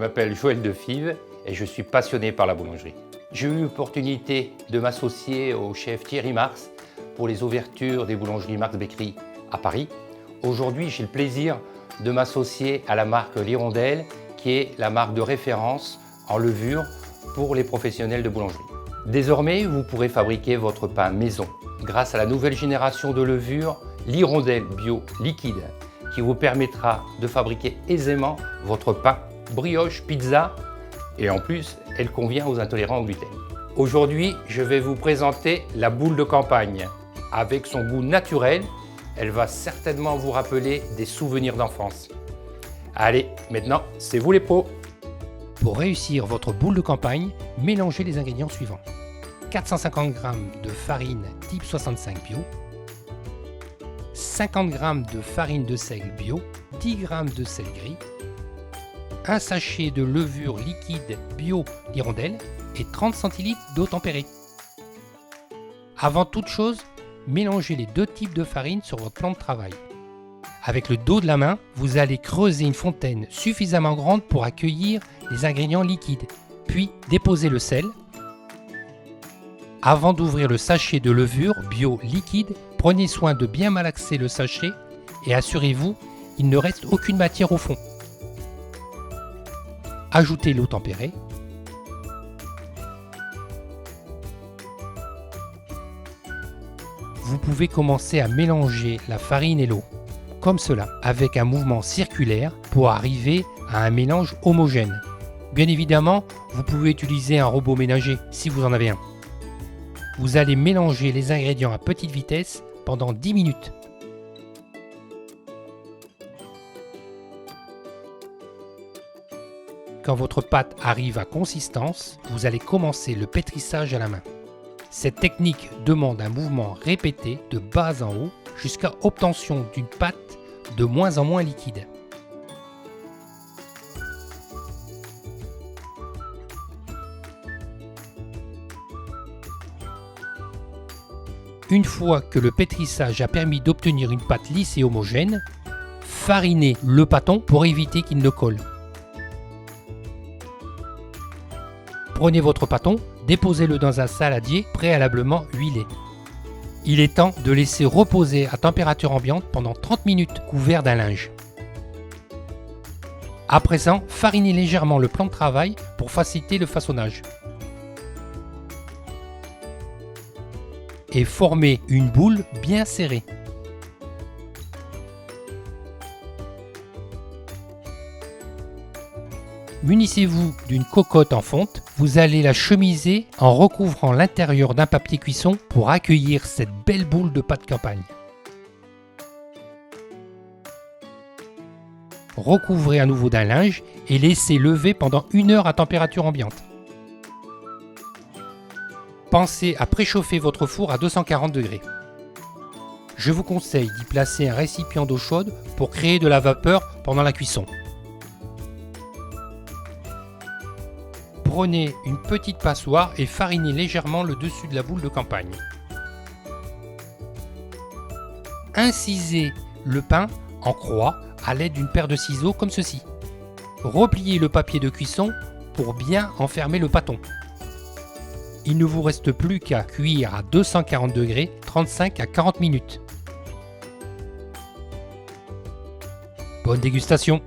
m'appelle Joël Defive et je suis passionné par la boulangerie. J'ai eu l'opportunité de m'associer au chef Thierry Marx pour les ouvertures des boulangeries Marx Bakery à Paris. Aujourd'hui, j'ai le plaisir de m'associer à la marque L'Hirondelle, qui est la marque de référence en levure pour les professionnels de boulangerie. Désormais, vous pourrez fabriquer votre pain maison grâce à la nouvelle génération de levure L'Hirondelle Bio Liquide, qui vous permettra de fabriquer aisément votre pain, brioche, pizza, et en plus, elle convient aux intolérants au gluten. Aujourd'hui, je vais vous présenter la boule de campagne. Avec son goût naturel, elle va certainement vous rappeler des souvenirs d'enfance. Allez, maintenant, c'est vous les pros! Pour réussir votre boule de campagne, mélangez les ingrédients suivants. 450 g de farine type 65 bio, 50 g de farine de seigle bio, 10 g de sel gris, un sachet de levure liquide bio L'Hirondelle et 30 centilitres d'eau tempérée. Avant toute chose, mélangez les deux types de farine sur votre plan de travail. Avec le dos de la main, vous allez creuser une fontaine suffisamment grande pour accueillir les ingrédients liquides, puis déposez le sel. Avant d'ouvrir le sachet de levure bio liquide, prenez soin de bien malaxer le sachet et assurez-vous qu'il ne reste aucune matière au fond. Ajoutez l'eau tempérée. Vous pouvez commencer à mélanger la farine et l'eau, comme cela, avec un mouvement circulaire pour arriver à un mélange homogène. Bien évidemment, vous pouvez utiliser un robot ménager si vous en avez un. Vous allez mélanger les ingrédients à petite vitesse pendant 10 minutes. Quand votre pâte arrive à consistance, vous allez commencer le pétrissage à la main. Cette technique demande un mouvement répété de bas en haut jusqu'à obtention d'une pâte de moins en moins liquide. Une fois que le pétrissage a permis d'obtenir une pâte lisse et homogène, farinez le pâton pour éviter qu'il ne colle. Prenez votre pâton, déposez-le dans un saladier préalablement huilé. Il est temps de laisser reposer à température ambiante pendant 30 minutes couvert d'un linge. À présent, farinez légèrement le plan de travail pour faciliter le façonnage. Et formez une boule bien serrée. Munissez-vous d'une cocotte en fonte, vous allez la chemiser en recouvrant l'intérieur d'un papier cuisson pour accueillir cette belle boule de pâte campagne. Recouvrez à nouveau d'un linge et laissez lever pendant 1 heure à température ambiante. Pensez à préchauffer votre four à 240 degrés. Je vous conseille d'y placer un récipient d'eau chaude pour créer de la vapeur pendant la cuisson. Prenez une petite passoire et farinez légèrement le dessus de la boule de campagne. Incisez le pain en croix à l'aide d'une paire de ciseaux comme ceci. Repliez le papier de cuisson pour bien enfermer le pâton. Il ne vous reste plus qu'à cuire à 240 degrés 35 à 40 minutes. Bonne dégustation!